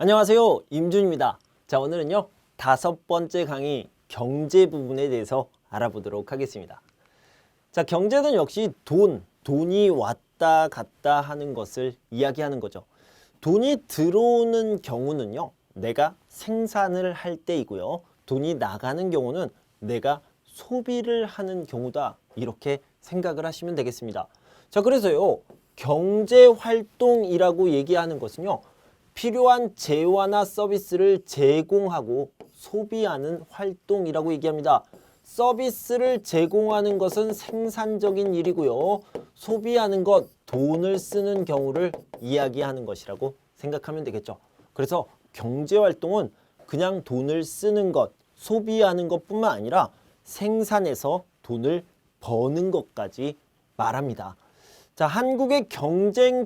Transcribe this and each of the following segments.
안녕하세요, 임준입니다. 자, 오늘은요 5번째 강의 경제 부분에 대해서 알아보도록 하겠습니다. 자, 경제는 역시 돈이 왔다 갔다 하는 것을 이야기하는 거죠. 돈이 들어오는 경우는요 내가 생산을 할 때이고요, 돈이 나가는 경우는 내가 소비를 하는 경우다, 이렇게 생각을 하시면 되겠습니다. 자, 그래서요 경제활동이라고 얘기하는 것은요 필요한 재화나 서비스를 제공하고 소비하는 활동이라고 얘기합니다. 서비스를 제공하는 것은 생산적인 일이고요, 소비하는 것, 돈을 쓰는 경우를 이야기하는 것이라고 생각하면 되겠죠. 그래서 경제활동은 그냥 돈을 쓰는 것, 소비하는 것뿐만 아니라 생산해서 돈을 버는 것까지 말합니다. 자, 한국의 경제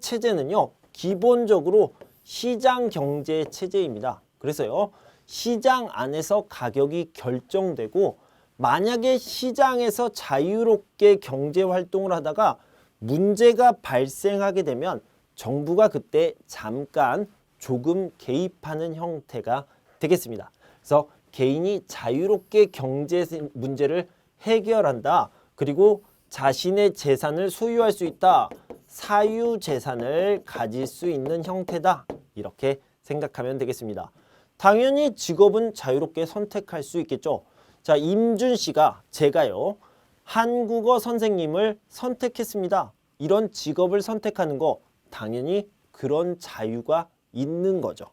체제는요 기본적으로 시장 경제 체제입니다. 그래서요 시장 안에서 가격이 결정되고, 만약에 시장에서 자유롭게 경제 활동을 하다가 문제가 발생하게 되면 정부가 그때 잠깐 조금 개입하는 형태가 되겠습니다. 그래서 개인이 자유롭게 경제 문제를 해결한다, 그리고 자신의 재산을 소유할 수 있다, 사유재산을 가질 수 있는 형태다, 이렇게 생각하면 되겠습니다. 당연히 직업은 자유롭게 선택할 수 있겠죠. 자, 임준 씨가, 제가요 한국어 선생님을 선택했습니다. 이런 직업을 선택하는 거 당연히 그런 자유가 있는 거죠.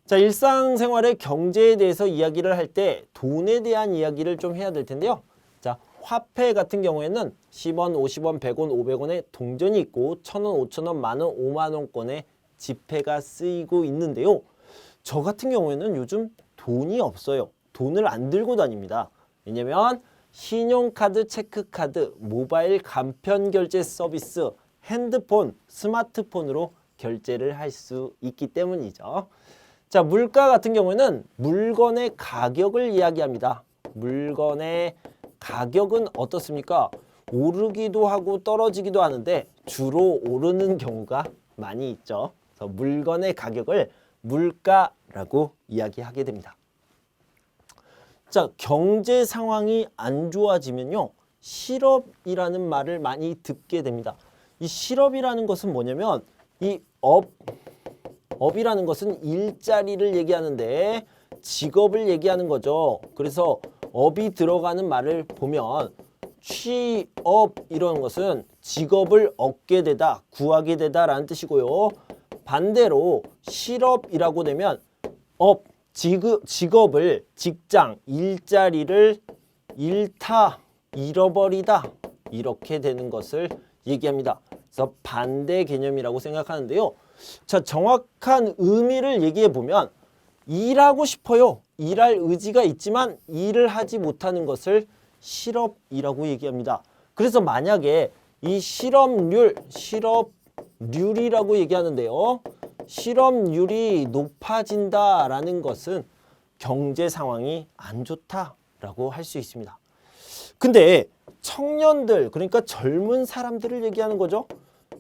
자, 일상생활의 경제에 대해서 이야기를 할 때 돈에 대한 이야기를 좀 해야 될 텐데요. 자, 화폐 같은 경우에는 10원, 50원, 100원, 500원의 동전이 있고 1000원, 5000원, 만원, 5만원권의 지폐가 쓰이고 있는데요. 저 같은 경우에는 요즘 돈이 없어요. 돈을 안 들고 다닙니다. 왜냐면 신용카드, 체크카드, 모바일 간편결제 서비스, 핸드폰, 스마트폰으로 결제를 할 수 있기 때문이죠. 자, 물가 같은 경우에는 물건의 가격을 이야기합니다. 물건의 가격은 어떻습니까? 오르기도 하고 떨어지기도 하는데 주로 오르는 경우가 많이 있죠. 그래서 물건의 가격을 물가라고 이야기하게 됩니다. 자, 경제 상황이 안 좋아지면요 실업이라는 말을 많이 듣게 됩니다. 이 실업이라는 것은 뭐냐면 이 업이라는 것은 일자리를 얘기하는데 직업을 얘기하는 거죠. 그래서 업이 들어가는 말을 보면 취업, 이런 것은 직업을 얻게 되다, 구하게 되다 라는 뜻이고요. 반대로 실업이라고 되면 직업을, 직장, 일자리를 잃다, 잃어버리다, 이렇게 되는 것을 얘기합니다. 그래서 반대 개념이라고 생각하는데요. 자, 정확한 의미를 얘기해 보면 일하고 싶어요. 일할 의지가 있지만 일을 하지 못하는 것을 실업이라고 얘기합니다. 그래서 만약에 이 실업률이라고 얘기하는데요. 실업률이 높아진다라는 것은 경제 상황이 안 좋다라고 할 수 있습니다. 근데 청년들, 그러니까 젊은 사람들을 얘기하는 거죠.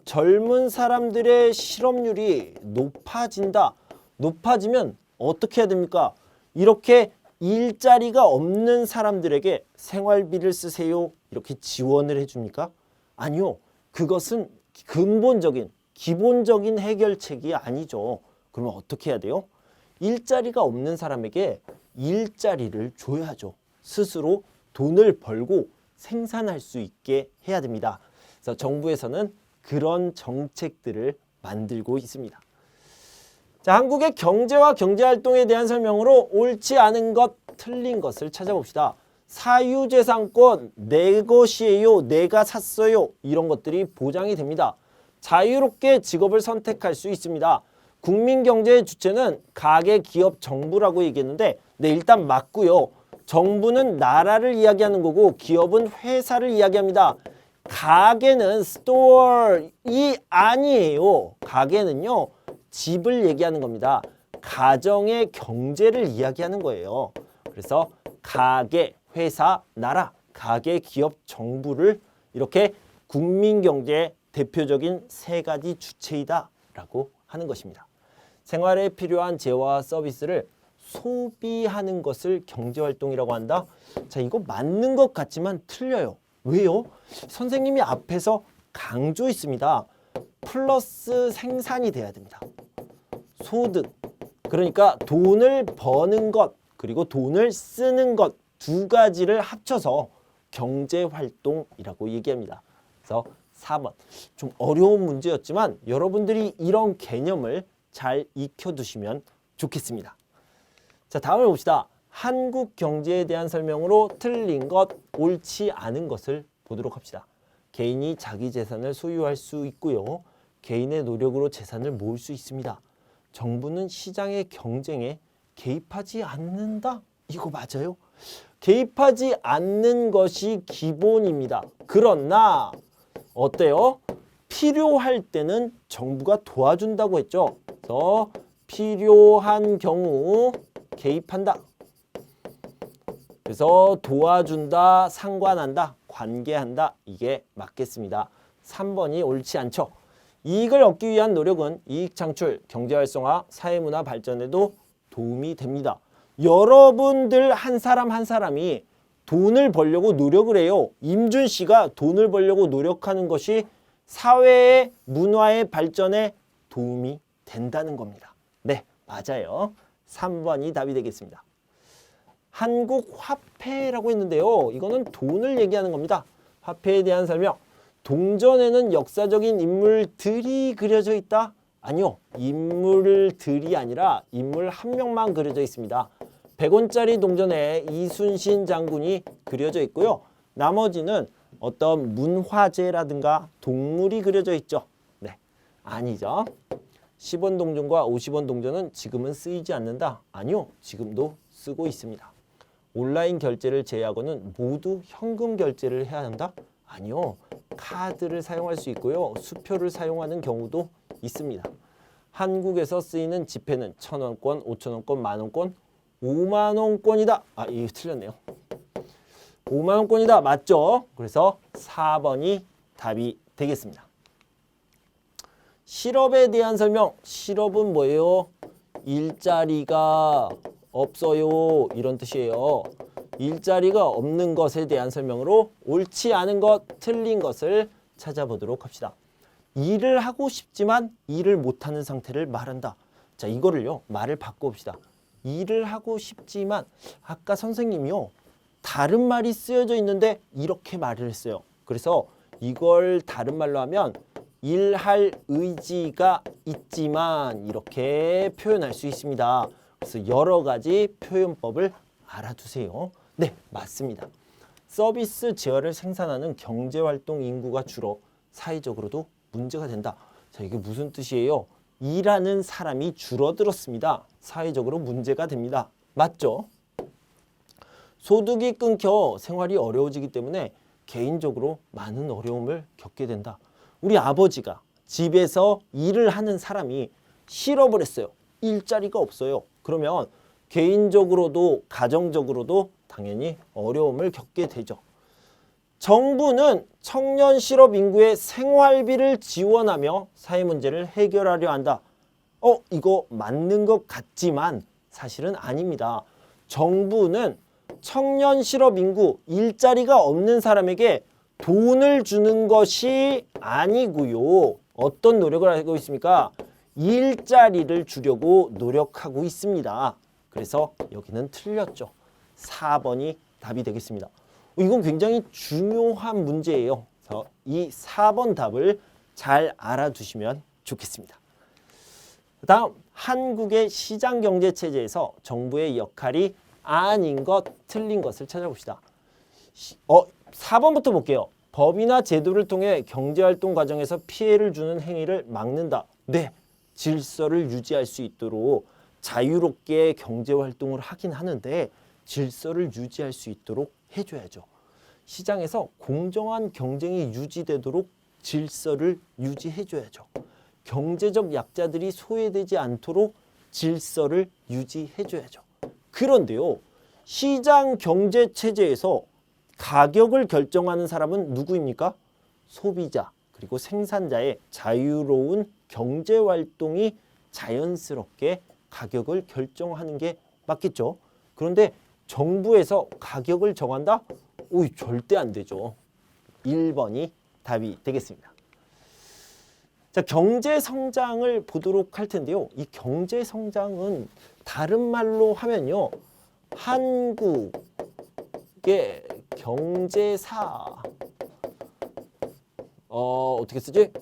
젊은 사람들의 실업률이 높아진다. 높아지면 어떻게 해야 됩니까? 이렇게 일자리가 없는 사람들에게 생활비를 쓰세요, 이렇게 지원을 해줍니까? 아니요. 그것은 근본적인, 기본적인 해결책이 아니죠. 그러면 어떻게 해야 돼요? 일자리가 없는 사람에게 일자리를 줘야죠. 스스로 돈을 벌고 생산할 수 있게 해야 됩니다. 그래서 정부에서는 그런 정책들을 만들고 있습니다. 자, 한국의 경제와 경제활동에 대한 설명으로 옳지 않은 것, 틀린 것을 찾아봅시다. 사유재산권, 내 것이에요, 내가 샀어요, 이런 것들이 보장이 됩니다. 자유롭게 직업을 선택할 수 있습니다. 국민경제의 주체는 가계, 기업, 정부라고 얘기했는데 일단 맞고요. 정부는 나라를 이야기하는 거고 기업은 회사를 이야기합니다. 가계는 스토어이 아니에요. 가계는요 집을 얘기하는 겁니다. 가정의 경제를 이야기하는 거예요. 그래서 가계, 회사, 나라, 가계, 기업, 정부를 이렇게 국민경제의 대표적인 세 가지 주체이다 라고 하는 것입니다. 생활에 필요한 재화와 서비스를 소비하는 것을 경제활동이라고 한다. 자, 이거 맞는 것 같지만 틀려요. 왜요? 선생님이 앞에서 강조했습니다. 플러스 생산이 돼야 됩니다. 소득. 그러니까 돈을 버는 것 그리고 돈을 쓰는 것 두 가지를 합쳐서 경제활동이라고 얘기합니다. 그래서 4번. 좀 어려운 문제였지만 여러분들이 이런 개념을 잘 익혀두시면 좋겠습니다. 자, 다음을 봅시다. 한국 경제에 대한 설명으로 틀린 것, 옳지 않은 것을 보도록 합시다. 개인이 자기 재산을 소유할 수 있고요. 개인의 노력으로 재산을 모을 수 있습니다. 정부는 시장의 경쟁에 개입하지 않는다? 이거 맞아요? 개입하지 않는 것이 기본입니다. 그러나 어때요? 필요할 때는 정부가 도와준다고 했죠. 그래서 필요한 경우 개입한다. 그래서 도와준다, 상관한다, 관계한다. 이게 맞겠습니다. 3번이 옳지 않죠. 이익을 얻기 위한 노력은 이익 창출, 경제 활성화, 사회문화 발전에도 도움이 됩니다. 여러분들 한 사람 한 사람이 돈을 벌려고 노력을 해요. 임준 씨가 돈을 벌려고 노력하는 것이 사회의 문화의 발전에 도움이 된다는 겁니다. 네, 맞아요. 3번이 답이 되겠습니다. 한국 화폐라고 했는데요. 이거는 돈을 얘기하는 겁니다. 화폐에 대한 설명. 동전에는 역사적인 인물들이 그려져 있다? 아니요. 인물들이 아니라 인물 한 명만 그려져 있습니다. 100원짜리 동전에 이순신 장군이 그려져 있고요. 나머지는 어떤 문화재라든가 동물이 그려져 있죠. 네, 아니죠. 10원 동전과 50원 동전은 지금은 쓰이지 않는다. 아니요. 지금도 쓰고 있습니다. 온라인 결제를 제외하고는 모두 현금 결제를 해야 한다? 아니요. 카드를 사용할 수 있고요. 수표를 사용하는 경우도 있습니다. 한국에서 쓰이는 지폐는 1,000원권, 5,000원권, 만원권, 5만원권이다. 아, 이거 틀렸네요. 5만원권이다. 맞죠? 그래서 4번이 답이 되겠습니다. 실업에 대한 설명. 실업은 뭐예요? 일자리가 없어요. 이런 뜻이에요. 일자리가 없는 것에 대한 설명으로 옳지 않은 것, 틀린 것을 찾아보도록 합시다. 일을 하고 싶지만 일을 못하는 상태를 말한다. 자, 이거를요. 말을 바꿔봅시다. 일을 하고 싶지만 아까 선생님이요. 다른 말이 쓰여져 있는데 이렇게 말을 했어요. 그래서 이걸 다른 말로 하면 일할 의지가 있지만 이렇게 표현할 수 있습니다. 그래서 여러 가지 표현법을 알아두세요. 네, 맞습니다. 서비스 제어를 생산하는 경제활동 인구가 줄어 사회적으로도 문제가 된다. 자, 이게 무슨 뜻이에요? 일하는 사람이 줄어들었습니다. 사회적으로 문제가 됩니다. 맞죠? 소득이 끊겨 생활이 어려워지기 때문에 개인적으로 많은 어려움을 겪게 된다. 우리 아버지가 집에서 일을 하는 사람이 실업을 했어요. 일자리가 없어요. 그러면 개인적으로도 가정적으로도 당연히 어려움을 겪게 되죠. 정부는 청년 실업 인구의 생활비를 지원하며 사회 문제를 해결하려 한다. 이거 맞는 것 같지만 사실은 아닙니다. 정부는 청년 실업 인구, 일자리가 없는 사람에게 돈을 주는 것이 아니고요. 어떤 노력을 하고 있습니까? 일자리를 주려고 노력하고 있습니다. 그래서 여기는 틀렸죠. 4번이 답이 되겠습니다. 이건 굉장히 중요한 문제예요. 그래서 이 4번 답을 잘 알아두시면 좋겠습니다. 다음, 한국의 시장경제체제에서 정부의 역할이 아닌 것, 틀린 것을 찾아봅시다. 4번부터 볼게요. 법이나 제도를 통해 경제활동 과정에서 피해를 주는 행위를 막는다. 네, 질서를 유지할 수 있도록 자유롭게 경제활동을 하긴 하는데 질서를 유지할 수 있도록 해줘야죠. 시장에서 공정한 경쟁이 유지되도록 질서를 유지해줘야죠. 경제적 약자들이 소외되지 않도록 질서를 유지해줘야죠. 그런데요, 시장 경제 체제에서 가격을 결정하는 사람은 누구입니까? 소비자 그리고 생산자의 자유로운 경제 활동이 자연스럽게 가격을 결정하는 게 맞겠죠. 그런데 정부에서 가격을 정한다? 오이, 절대 안 되죠. 1번이 답이 되겠습니다. 자, 경제 성장을 보도록 할 텐데요. 이 경제 성장은 다른 말로 하면요. 한국의 경제사 어떻게 쓰지?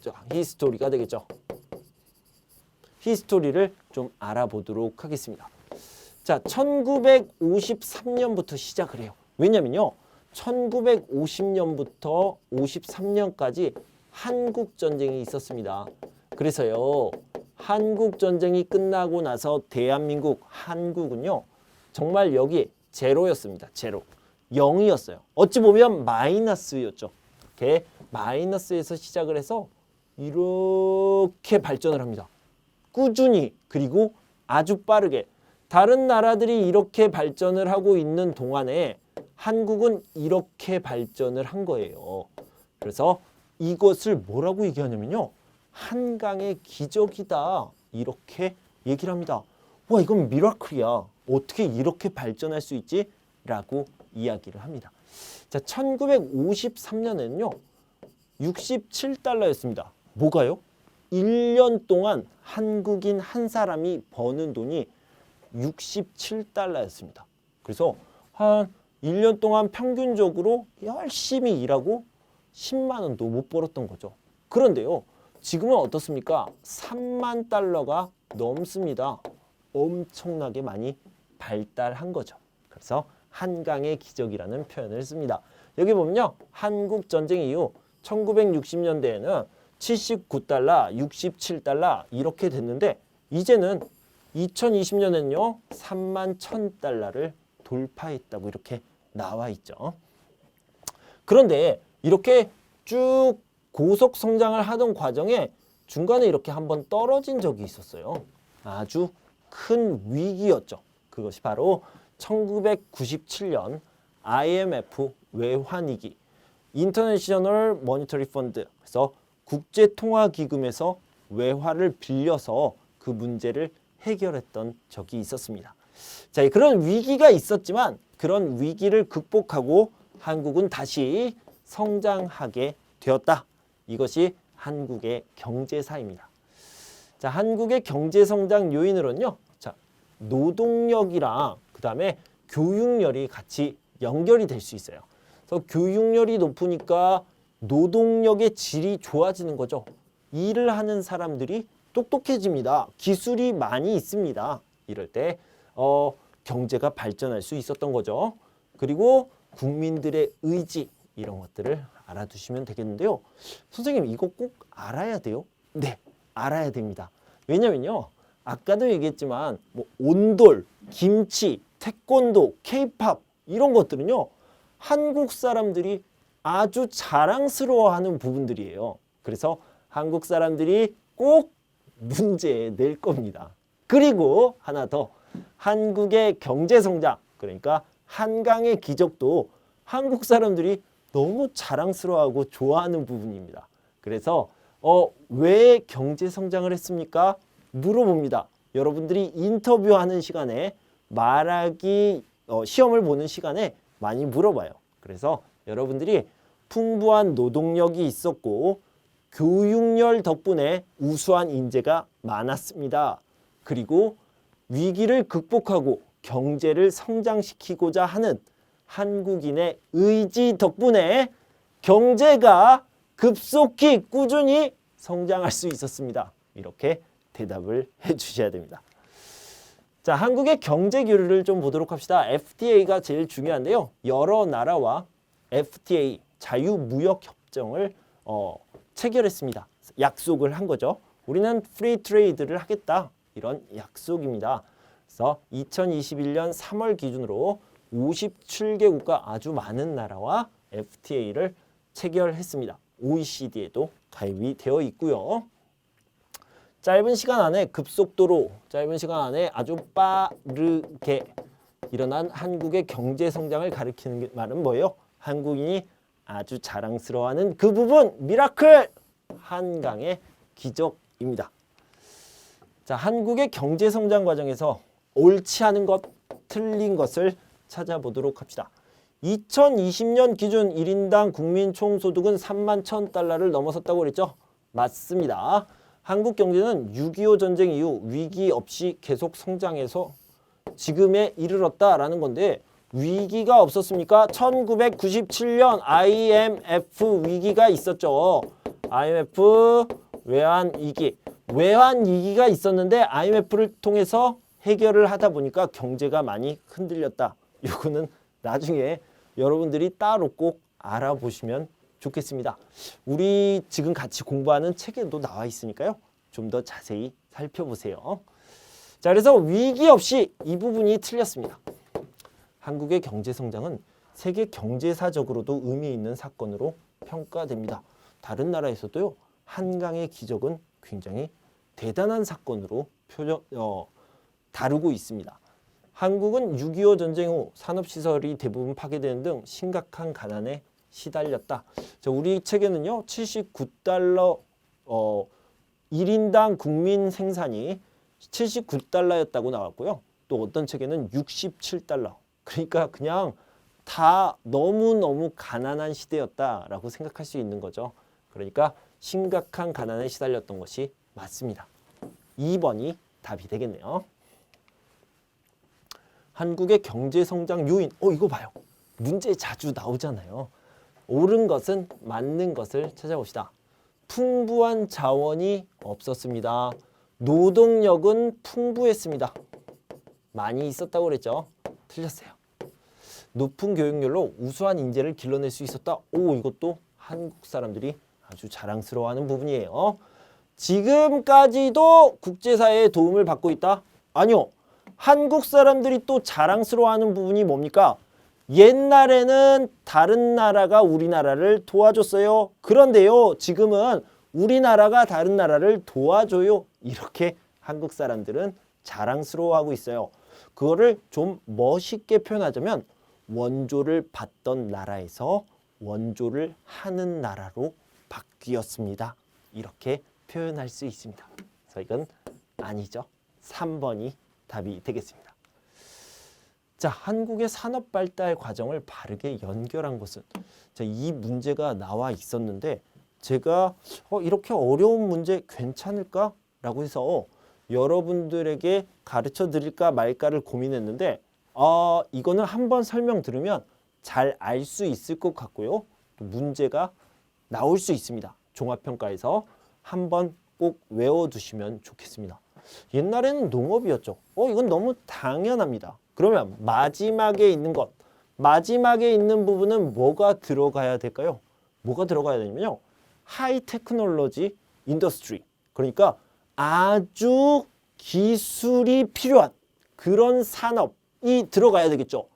자, 히스토리가 되겠죠. 히스토리를 좀 알아보도록 하겠습니다. 자, 1953년부터 시작을 해요. 왜냐면요. 1950년부터 53년까지 한국전쟁이 있었습니다. 그래서요. 한국전쟁이 끝나고 나서 대한민국, 한국은요. 정말 여기 제로였습니다. 제로. 0이었어요. 어찌 보면 마이너스였죠. 이렇게 마이너스에서 시작을 해서 이렇게 발전을 합니다. 꾸준히, 그리고 아주 빠르게. 다른 나라들이 이렇게 발전을 하고 있는 동안에 한국은 이렇게 발전을 한 거예요. 그래서 이것을 뭐라고 얘기하냐면요. 한강의 기적이다. 이렇게 얘기를 합니다. 와, 이건 미라클이야. 어떻게 이렇게 발전할 수 있지? 라고 이야기를 합니다. 자, 1953년에는요. 67달러였습니다. 뭐가요? 1년 동안 한국인 한 사람이 버는 돈이 67달러였습니다. 그래서 한 1년 동안 평균적으로 열심히 일하고 10만 원도 못 벌었던 거죠. 그런데요. 지금은 어떻습니까? 3만 달러가 넘습니다. 엄청나게 많이 발달한 거죠. 그래서 한강의 기적이라는 표현을 씁니다. 여기 보면요. 한국 전쟁 이후 1960년대에는 79달러, 67달러 이렇게 됐는데 이제는 2020년에는요. 3만 1,000달러를 돌파했다고 이렇게 나와 있죠. 그런데 이렇게 쭉 고속 성장을 하던 과정에 중간에 이렇게 한번 떨어진 적이 있었어요. 아주 큰 위기였죠. 그것이 바로 1997년 IMF 외환위기, 인터내셔널 모니터리 펀드, 그래서 국제통화기금에서 외화를 빌려서 그 문제를 해결했던 적이 있었습니다. 자, 그런 위기가 있었지만 그런 위기를 극복하고 한국은 다시 성장하게 되었다. 이것이 한국의 경제사입니다. 자, 한국의 경제 성장 요인으로는요. 자, 노동력이랑 그다음에 교육열이 같이 연결이 될 수 있어요. 그래서 교육열이 높으니까 노동력의 질이 좋아지는 거죠. 일을 하는 사람들이 똑똑해집니다. 기술이 많이 있습니다. 이럴 때 경제가 발전할 수 있었던 거죠. 그리고 국민들의 의지 이런 것들을 알아두시면 되겠는데요. 선생님 이거 꼭 알아야 돼요? 네, 알아야 됩니다. 왜냐면요. 아까도 얘기했지만 뭐 온돌, 김치, 태권도, 케이팝 이런 것들은요. 한국 사람들이 아주 자랑스러워하는 부분들이에요. 그래서 한국 사람들이 꼭 문제에 낼 겁니다. 그리고 하나 더, 한국의 경제성장, 그러니까 한강의 기적도 한국 사람들이 너무 자랑스러워하고 좋아하는 부분입니다. 그래서 왜 경제성장을 했습니까? 물어봅니다. 여러분들이 인터뷰하는 시간에 말하기 시험을 보는 시간에 많이 물어봐요. 그래서 여러분들이 풍부한 노동력이 있었고 교육열 덕분에 우수한 인재가 많았습니다. 그리고 위기를 극복하고 경제를 성장시키고자 하는 한국인의 의지 덕분에 경제가 급속히 꾸준히 성장할 수 있었습니다. 이렇게 대답을 해주셔야 됩니다. 자, 한국의 경제 교류를 좀 보도록 합시다. FTA가 제일 중요한데요. 여러 나라와 FTA, 자유무역협정을 체결했습니다. 약속을 한 거죠. 우리는 프리 트레이드를 하겠다. 이런 약속입니다. 그래서 2021년 3월 기준으로 57개국과 아주 많은 나라와 FTA를 체결했습니다. OECD에도 가입이 되어 있고요. 짧은 시간 안에 급속도로, 짧은 시간 안에 아주 빠르게 일어난 한국의 경제 성장을 가리키는 말은 뭐예요? 한국인이 아주 자랑스러워하는 그 부분, 미라클! 한강의 기적입니다. 자, 한국의 경제 성장 과정에서 옳지 않은 것, 틀린 것을 찾아보도록 합시다. 2020년 기준 1인당 국민 총소득은 3만 1,000달러를 넘어섰다고 그랬죠? 맞습니다. 한국 경제는 6.25 전쟁 이후 위기 없이 계속 성장해서 지금에 이르렀다라는 건데 위기가 없었습니까? 1997년 IMF 위기가 있었죠. IMF 외환위기. 외환위기가 있었는데 IMF를 통해서 해결을 하다 보니까 경제가 많이 흔들렸다. 이거는 나중에 여러분들이 따로 꼭 알아보시면 좋겠습니다. 우리 지금 같이 공부하는 책에도 나와 있으니까요. 좀 더 자세히 살펴보세요. 자, 그래서 위기 없이 이 부분이 틀렸습니다. 한국의 경제 성장은 세계 경제사적으로도 의미 있는 사건으로 평가됩니다. 다른 나라에서도요. 한강의 기적은 굉장히 대단한 사건으로 다루고 있습니다. 한국은 6.25 전쟁 후 산업시설이 대부분 파괴되는 등 심각한 가난에 시달렸다. 자, 우리 책에는요. 79달러 1인당 국민 생산이 79달러였다고 나왔고요. 또 어떤 책에는 67달러. 그러니까 그냥 다 너무너무 가난한 시대였다라고 생각할 수 있는 거죠. 그러니까 심각한 가난에 시달렸던 것이 맞습니다. 2번이 답이 되겠네요. 한국의 경제 성장 요인. 이거 봐요. 문제 자주 나오잖아요. 옳은 것은 맞는 것을 찾아봅시다. 풍부한 자원이 없었습니다. 노동력은 풍부했습니다. 많이 있었다고 그랬죠. 틀렸어요. 높은 교육열로 우수한 인재를 길러낼 수 있었다. 이것도 한국 사람들이 아주 자랑스러워하는 부분이에요. 지금까지도 국제사회의 도움을 받고 있다? 아니요. 한국 사람들이 또 자랑스러워하는 부분이 뭡니까? 옛날에는 다른 나라가 우리나라를 도와줬어요. 그런데요, 지금은 우리나라가 다른 나라를 도와줘요. 이렇게 한국 사람들은 자랑스러워하고 있어요. 그거를 좀 멋있게 표현하자면 원조를 받던 나라에서 원조를 하는 나라로 바뀌었습니다. 이렇게 표현할 수 있습니다. 그래서 이건 아니죠. 3번이 답이 되겠습니다. 자, 한국의 산업 발달 과정을 바르게 연결한 것은, 자, 이 문제가 나와 있었는데 제가 이렇게 어려운 문제 괜찮을까? 라고 해서 여러분들에게 가르쳐 드릴까 말까를 고민했는데 이거는 한번 설명 들으면 잘 알 수 있을 것 같고요. 또 문제가 나올 수 있습니다. 종합평가에서 한번 꼭 외워두시면 좋겠습니다. 옛날에는 농업이었죠. 이건 너무 당연합니다. 그러면 마지막에 있는 것, 마지막에 있는 부분은 뭐가 들어가야 될까요? 뭐가 들어가야 되냐면요. 하이 테크놀로지 인더스트리. 그러니까 아주 기술이 필요한 그런 산업이 들어가야 되겠죠.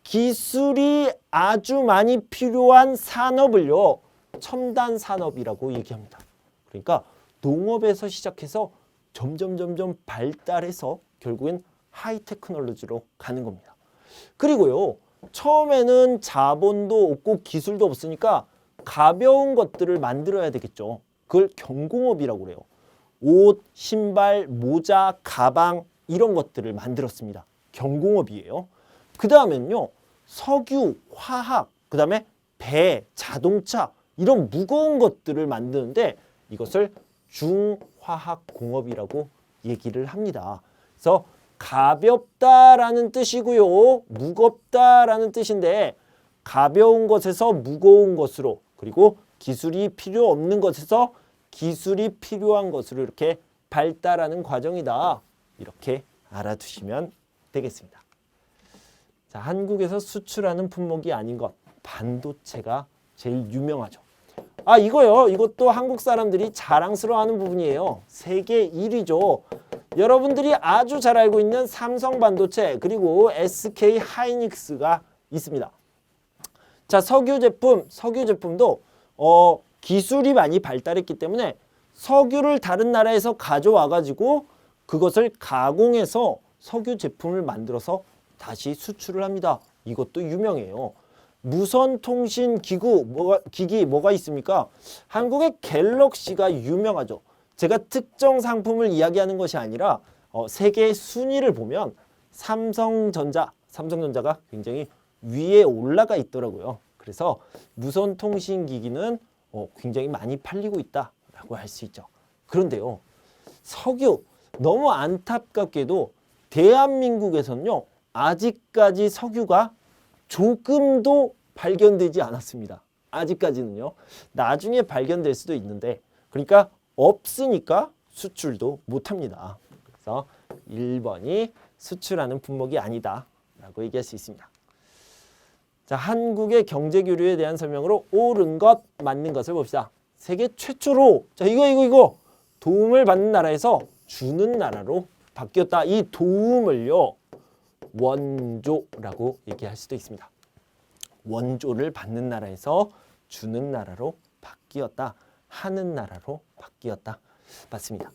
기술이 아주 많이 필요한 산업을요. 첨단 산업이라고 얘기합니다. 그러니까 농업에서 시작해서 점점 발달해서 결국엔 하이 테크놀로지로 가는 겁니다. 그리고요. 처음에는 자본도 없고 기술도 없으니까 가벼운 것들을 만들어야 되겠죠. 그걸 경공업이라고 그래요. 옷, 신발, 모자, 가방 이런 것들을 만들었습니다. 경공업이에요. 그 다음에는요. 석유, 화학, 그 다음에 배, 자동차 이런 무거운 것들을 만드는데 이것을 중화학공업이라고 얘기를 합니다. 그래서 가볍다라는 뜻이고요. 무겁다라는 뜻인데 가벼운 것에서 무거운 것으로 그리고 기술이 필요 없는 것에서 기술이 필요한 것으로 이렇게 발달하는 과정이다. 이렇게 알아두시면 되겠습니다. 자, 한국에서 수출하는 품목이 아닌 것, 반도체가 제일 유명하죠. 이거요. 이것도 한국 사람들이 자랑스러워하는 부분이에요. 세계 1위죠. 여러분들이 아주 잘 알고 있는 삼성 반도체 그리고 SK 하이닉스가 있습니다. 자, 석유 제품도 기술이 많이 발달했기 때문에 석유를 다른 나라에서 가져와 가지고 그것을 가공해서 석유 제품을 만들어서 다시 수출을 합니다. 이것도 유명해요. 무선통신 기기 뭐가 있습니까? 한국의 갤럭시가 유명하죠. 제가 특정 상품을 이야기하는 것이 아니라 세계 순위를 보면 삼성전자가 굉장히 위에 올라가 있더라고요. 그래서 무선 통신기기는 굉장히 많이 팔리고 있다라고 할 수 있죠. 그런데요, 석유 너무 안타깝게도 대한민국에서는요 아직까지 석유가 조금도 발견되지 않았습니다. 아직까지는요. 나중에 발견될 수도 있는데, 그러니까 없으니까 수출도 못합니다. 그래서 1번이 수출하는 품목이 아니다 라고 얘기할 수 있습니다. 자, 한국의 경제 교류에 대한 설명으로 옳은 것, 맞는 것을 봅시다. 세계 최초로 자 이거 도움을 받는 나라에서 주는 나라로 바뀌었다. 이 도움을요 원조라고 얘기할 수도 있습니다. 원조를 받는 나라에서 주는 나라로 바뀌었다. 하는 나라로 바뀌었다. 맞습니다.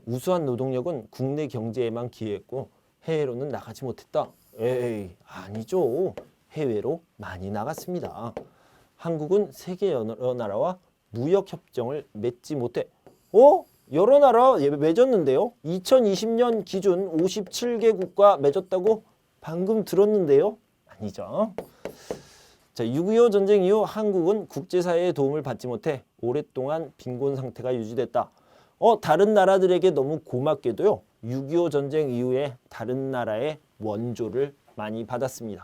우수한 노동력은 국내 경제에만 기여했고 해외로는 나가지 못했다. 에이, 아니죠. 해외로 많이 나갔습니다. 한국은 세계 여러 나라와 무역협정을 맺지 못해. 여러 나라 맺었는데요. 2020년 기준 57개국과 맺었다고 방금 들었는데요. 아니죠. 자, 6.25 전쟁 이후 한국은 국제사회의 도움을 받지 못해 오랫동안 빈곤 상태가 유지됐다. 다른 나라들에게 너무 고맙게도요. 6.25 전쟁 이후에 다른 나라의 원조를 많이 받았습니다.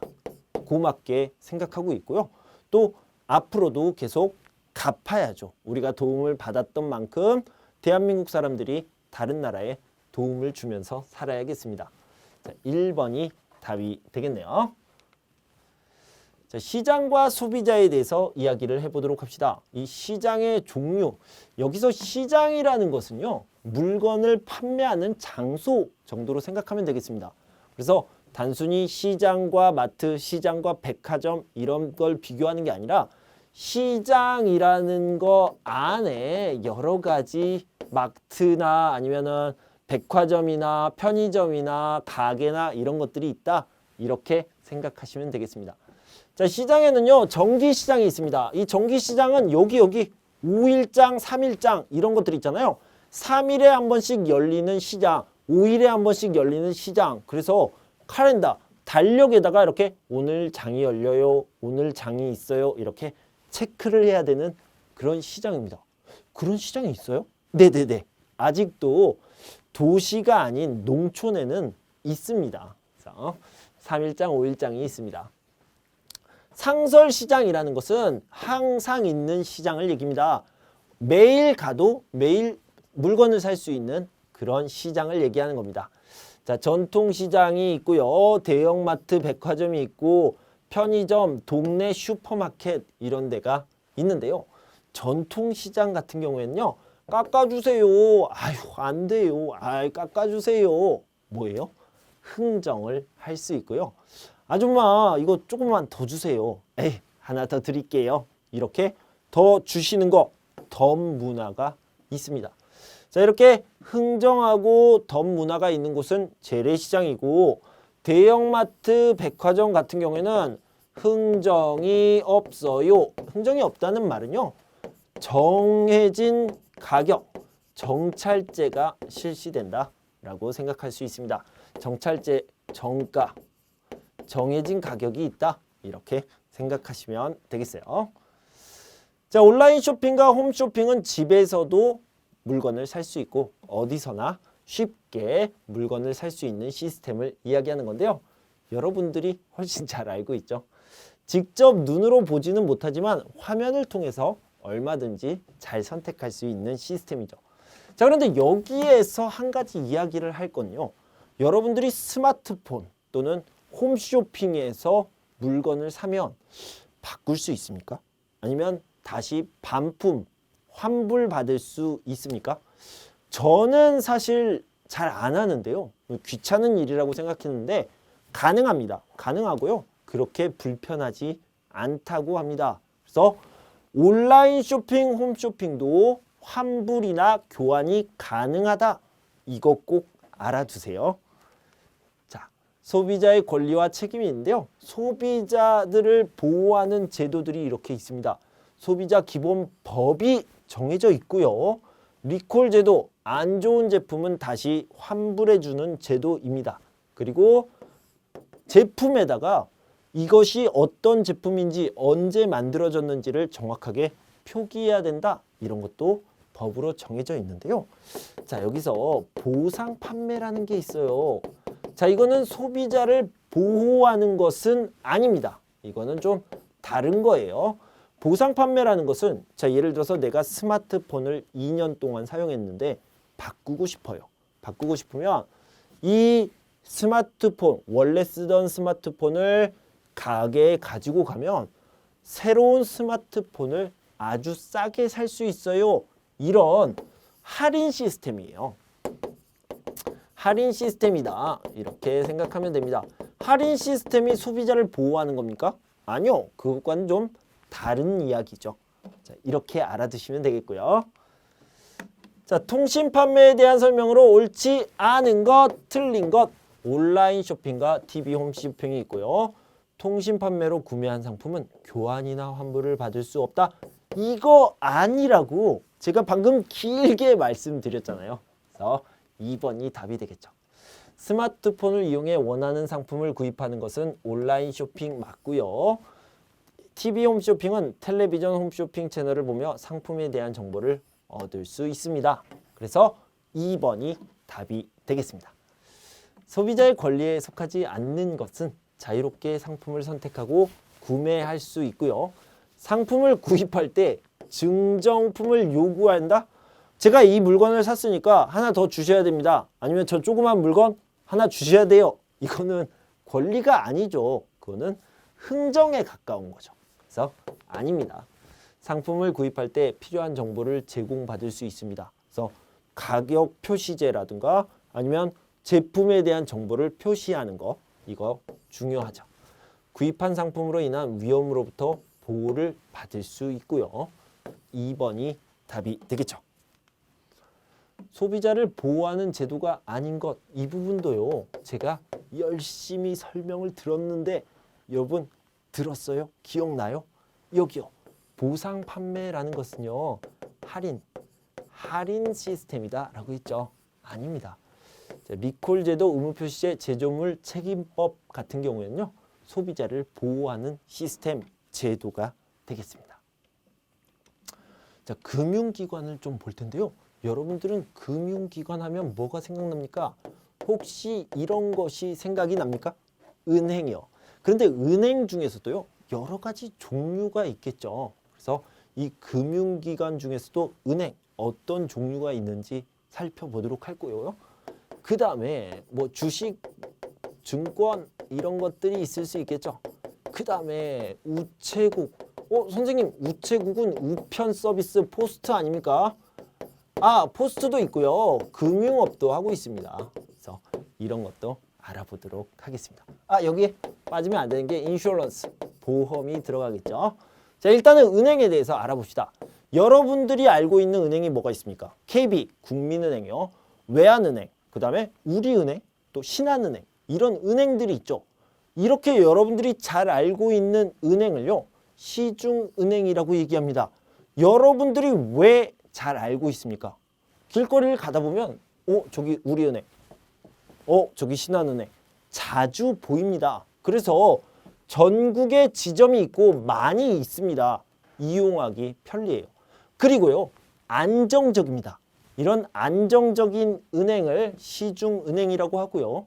고맙게 생각하고 있고요. 또 앞으로도 계속 갚아야죠. 우리가 도움을 받았던 만큼 대한민국 사람들이 다른 나라에 도움을 주면서 살아야겠습니다. 자, 1번이 답이 되겠네요. 자, 시장과 소비자에 대해서 이야기를 해보도록 합시다. 이 시장의 종류, 여기서 시장이라는 것은요, 물건을 판매하는 장소 정도로 생각하면 되겠습니다. 그래서 단순히 시장과 마트, 시장과 백화점 이런 걸 비교하는 게 아니라 시장이라는 거 안에 여러 가지 마트나 아니면은 백화점이나 편의점이나 가게나 이런 것들이 있다. 이렇게 생각하시면 되겠습니다. 자, 시장에는요 정기시장이 있습니다. 이 정기시장은 여기 5일장, 3일장 이런 것들 있잖아요. 3일에 한 번씩 열리는 시장, 5일에 한 번씩 열리는 시장. 그래서 카렌더, 달력에다가 이렇게 오늘 장이 열려요, 오늘 장이 있어요 이렇게 체크를 해야 되는 그런 시장입니다. 그런 시장이 있어요? 네네네. 아직도 도시가 아닌 농촌에는 있습니다. 그래서 3일장, 5일장이 있습니다. 상설시장이라는 것은 항상 있는 시장을 얘기합니다. 매일 가도 매일 물건을 살 수 있는 그런 시장을 얘기하는 겁니다. 자, 전통시장이 있고요. 대형마트, 백화점이 있고 편의점, 동네 슈퍼마켓 이런 데가 있는데요. 전통시장 같은 경우에는요. 깎아주세요. 아유, 안 돼요. 아이, 깎아주세요. 뭐예요? 흥정을 할 수 있고요. 아줌마 이거 조금만 더 주세요. 에이, 하나 더 드릴게요. 이렇게 더 주시는 거 덤 문화가 있습니다. 자, 이렇게 흥정하고 덤 문화가 있는 곳은 재래시장이고 대형마트, 백화점 같은 경우에는 흥정이 없어요. 흥정이 없다는 말은요. 정해진 가격, 정찰제가 실시된다라고 생각할 수 있습니다. 정찰제, 정가, 정해진 가격이 있다. 이렇게 생각하시면 되겠어요. 자, 온라인 쇼핑과 홈쇼핑은 집에서도 물건을 살 수 있고 어디서나 쉽게 물건을 살 수 있는 시스템을 이야기하는 건데요. 여러분들이 훨씬 잘 알고 있죠. 직접 눈으로 보지는 못하지만 화면을 통해서 얼마든지 잘 선택할 수 있는 시스템이죠. 자, 그런데 여기에서 한 가지 이야기를 할 건요. 여러분들이 스마트폰 또는 홈쇼핑에서 물건을 사면 바꿀 수 있습니까? 아니면 다시 반품, 환불받을 수 있습니까? 저는 사실 잘 안 하는데요. 귀찮은 일이라고 생각했는데 가능합니다. 가능하고요. 그렇게 불편하지 않다고 합니다. 그래서 온라인 쇼핑, 홈쇼핑도 환불이나 교환이 가능하다. 이거 꼭 알아두세요. 자, 소비자의 권리와 책임이 있는데요. 소비자들을 보호하는 제도들이 이렇게 있습니다. 소비자 기본법이 정해져 있고요. 리콜 제도, 안 좋은 제품은 다시 환불해주는 제도입니다. 그리고 제품에다가 이것이 어떤 제품인지 언제 만들어졌는지를 정확하게 표기해야 된다. 이런 것도 법으로 정해져 있는데요. 자, 여기서 보상 판매라는 게 있어요. 자, 이거는 소비자를 보호하는 것은 아닙니다. 이거는 좀 다른 거예요. 보상 판매라는 것은 자, 예를 들어서 내가 스마트폰을 2년 동안 사용했는데 바꾸고 싶어요. 바꾸고 싶으면 이 스마트폰, 원래 쓰던 스마트폰을 가게에 가지고 가면 새로운 스마트폰을 아주 싸게 살 수 있어요. 이런 할인 시스템이에요. 할인 시스템이다. 이렇게 생각하면 됩니다. 할인 시스템이 소비자를 보호하는 겁니까? 아니요. 그것과는 좀 다른 이야기죠. 자, 이렇게 알아두시면 되겠고요. 자, 통신 판매에 대한 설명으로 옳지 않은 것, 틀린 것, 온라인 쇼핑과 TV 홈쇼핑이 있고요. 통신 판매로 구매한 상품은 교환이나 환불을 받을 수 없다. 이거 아니라고 제가 방금 길게 말씀드렸잖아요. 그래서 2번이 답이 되겠죠. 스마트폰을 이용해 원하는 상품을 구입하는 것은 온라인 쇼핑 맞고요. TV 홈쇼핑은 텔레비전 홈쇼핑 채널을 보며 상품에 대한 정보를 얻을 수 있습니다. 그래서 2번이 답이 되겠습니다. 소비자의 권리에 속하지 않는 것은 자유롭게 상품을 선택하고 구매할 수 있고요. 상품을 구입할 때 증정품을 요구한다? 제가 이 물건을 샀으니까 하나 더 주셔야 됩니다. 아니면 저 조그만 물건 하나 주셔야 돼요. 이거는 권리가 아니죠. 그거는 흥정에 가까운 거죠. 그래서 아닙니다. 상품을 구입할 때 필요한 정보를 제공받을 수 있습니다. 그래서 가격 표시제라든가 아니면 제품에 대한 정보를 표시하는 거, 이거 중요하죠. 구입한 상품으로 인한 위험으로부터 보호를 받을 수 있고요. 2번이 답이 되겠죠. 소비자를 보호하는 제도가 아닌 것, 이 부분도요. 제가 열심히 설명을 들었는데 여러분 들었어요? 기억나요? 여기요. 보상 판매라는 것은요. 할인 시스템이다 라고 했죠. 아닙니다. 자, 리콜 제도, 의무 표시제, 제조물 책임법 같은 경우에는요. 소비자를 보호하는 시스템, 제도가 되겠습니다. 자, 금융기관을 좀 볼 텐데요. 여러분들은 금융기관 하면 뭐가 생각납니까? 혹시 이런 것이 생각이 납니까? 은행이요. 그런데 은행 중에서도요. 여러 가지 종류가 있겠죠. 그래서 이 금융기관 중에서도 은행 어떤 종류가 있는지 살펴보도록 할 거예요. 그 다음에 뭐 주식, 증권 이런 것들이 있을 수 있겠죠. 그 다음에 우체국. 선생님 우체국은 우편 서비스 포스트 아닙니까? 아, 포스트도 있고요. 금융업도 하고 있습니다. 그래서 이런 것도 알아보도록 하겠습니다. 아, 여기에 빠지면 안 되는 게 인슈런스, 보험이 들어가겠죠. 자, 일단은 은행에 대해서 알아봅시다. 여러분들이 알고 있는 은행이 뭐가 있습니까? KB, 국민은행이요. 외환은행, 그 다음에 우리은행, 또 신한은행 이런 은행들이 있죠. 이렇게 여러분들이 잘 알고 있는 은행을요. 시중은행이라고 얘기합니다. 여러분들이 왜 잘 알고 있습니까? 길거리를 가다 보면 저기 우리은행, 저기 신한은행 자주 보입니다. 그래서 전국에 지점이 있고 많이 있습니다. 이용하기 편리해요. 그리고요. 안정적입니다. 이런 안정적인 은행을 시중은행이라고 하고요.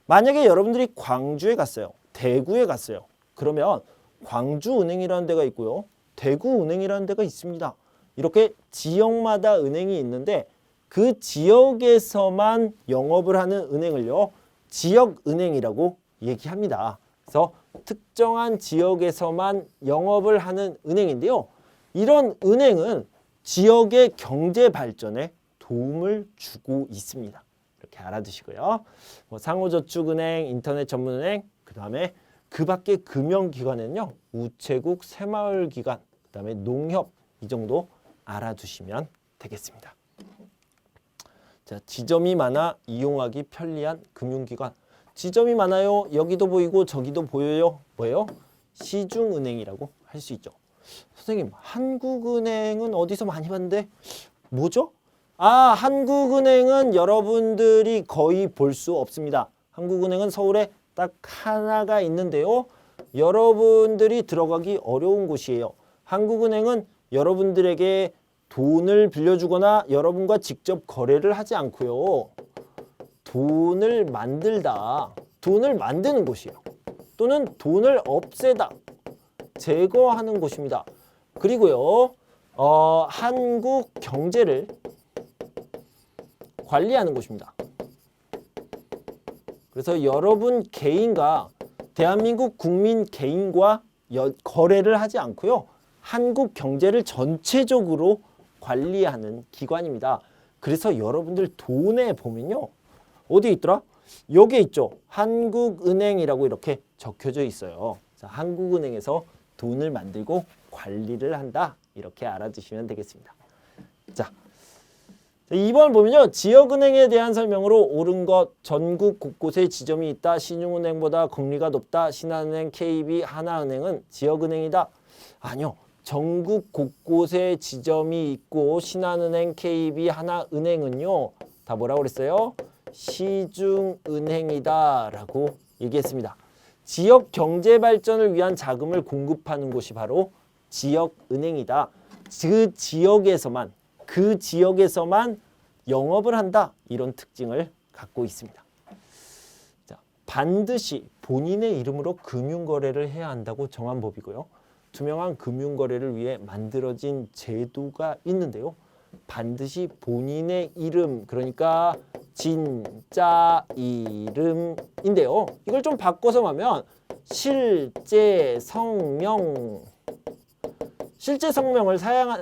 만약에 여러분들이 광주에 갔어요. 대구에 갔어요. 그러면 광주은행이라는 데가 있고요. 대구은행이라는 데가 있습니다. 이렇게 지역마다 은행이 있는데 그 지역에서만 영업을 하는 은행을요. 지역은행이라고 얘기합니다. 그래서 특정한 지역에서만 영업을 하는 은행인데요. 이런 은행은 지역의 경제 발전에 도움을 주고 있습니다. 이렇게 알아두시고요. 상호저축은행, 인터넷 전문은행, 그 다음에 그 밖에 금융기관에는요. 우체국, 새마을기관, 그 다음에 농협 이 정도 알아두시면 되겠습니다. 자, 지점이 많아 이용하기 편리한 금융기관. 지점이 많아요. 여기도 보이고 저기도 보여요. 뭐예요? 시중은행이라고 할 수 있죠. 선생님, 한국은행은 어디서 많이 봤는데 뭐죠? 한국은행은 여러분들이 거의 볼 수 없습니다. 한국은행은 서울에 딱 하나가 있는데요. 여러분들이 들어가기 어려운 곳이에요. 한국은행은 여러분들에게 돈을 빌려주거나 여러분과 직접 거래를 하지 않고요. 돈을 만들다, 돈을 만드는 곳이에요. 또는 돈을 없애다, 제거하는 곳입니다. 그리고요, 한국 경제를 관리하는 곳입니다. 그래서 여러분 개인과 대한민국 국민 개인과 거래를 하지 않고요. 한국 경제를 전체적으로 관리하는 기관입니다. 그래서 여러분들 돈에 보면요. 어디 있더라? 여기에 있죠. 한국은행이라고 이렇게 적혀져 있어요. 자, 한국은행에서 돈을 만들고 관리를 한다. 이렇게 알아두시면 되겠습니다. 자, 2번 보면요. 지역은행에 대한 설명으로 옳은 것, 전국 곳곳에 지점이 있다. 신용은행보다 금리가 높다. 신한은행, KB, 하나은행은 지역은행이다. 아니요. 전국 곳곳에 지점이 있고 신한은행, KB, 하나은행은요. 다 뭐라고 그랬어요? 시중은행이다 라고 얘기했습니다. 지역 경제 발전을 위한 자금을 공급하는 곳이 바로 지역은행이다. 그 지역에서만 영업을 한다. 이런 특징을 갖고 있습니다. 자, 반드시 본인의 이름으로 금융거래를 해야 한다고 정한 법이고요. 투명한 금융거래를 위해 만들어진 제도가 있는데요. 반드시 본인의 이름, 그러니까 진짜 이름인데요. 이걸 좀 바꿔서 하면 실제 성명을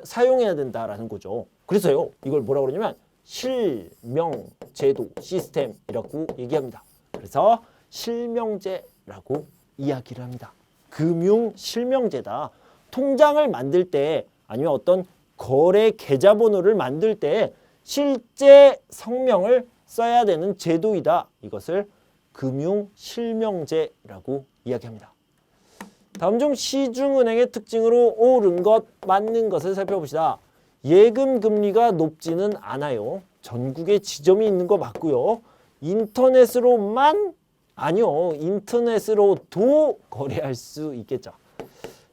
사용해야 된다라는 거죠. 그래서요. 이걸 뭐라고 그러냐면 실명제도 시스템이라고 얘기합니다. 그래서 실명제라고 이야기를 합니다. 금융 실명제다. 통장을 만들 때 아니면 어떤 거래 계좌번호를 만들 때 실제 성명을 써야 되는 제도이다. 이것을 금융 실명제라고 이야기합니다. 다음 중 시중은행의 특징으로 옳은 것, 맞는 것을 살펴봅시다. 예금 금리가 높지는 않아요. 전국에 지점이 있는 거 맞고요. 인터넷으로만 아니요. 인터넷으로도 거래할 수 있겠죠.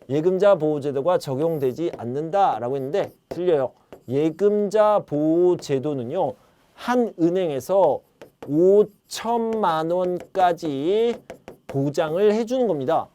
예금자 보호제도가 적용되지 않는다라고 했는데 틀려요. 예금자 보호제도는요. 한 은행에서 5천만 원까지 보장을 해주는 겁니다.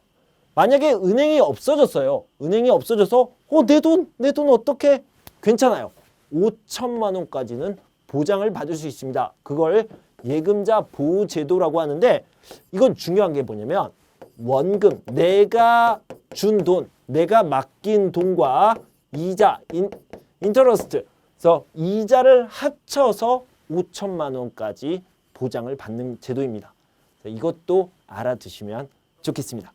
만약에 은행이 없어졌어요. 은행이 없어져서 내 돈 어떻게? 괜찮아요. 5천만 원까지는 보장을 받을 수 있습니다. 그걸 예금자 보호제도라고 하는데 이건 중요한 게 뭐냐면 원금, 내가 준 돈, 내가 맡긴 돈과 이자, 인터러스트, 그래서 이자를 합쳐서 5천만 원까지 보장을 받는 제도입니다. 이것도 알아두시면 좋겠습니다.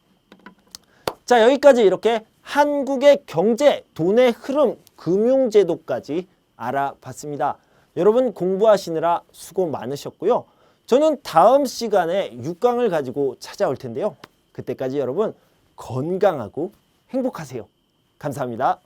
자, 여기까지 이렇게 한국의 경제, 돈의 흐름, 금융제도까지 알아봤습니다. 여러분 공부하시느라 수고 많으셨고요. 저는 다음 시간에 6강을 가지고 찾아올 텐데요. 그때까지 여러분 건강하고 행복하세요. 감사합니다.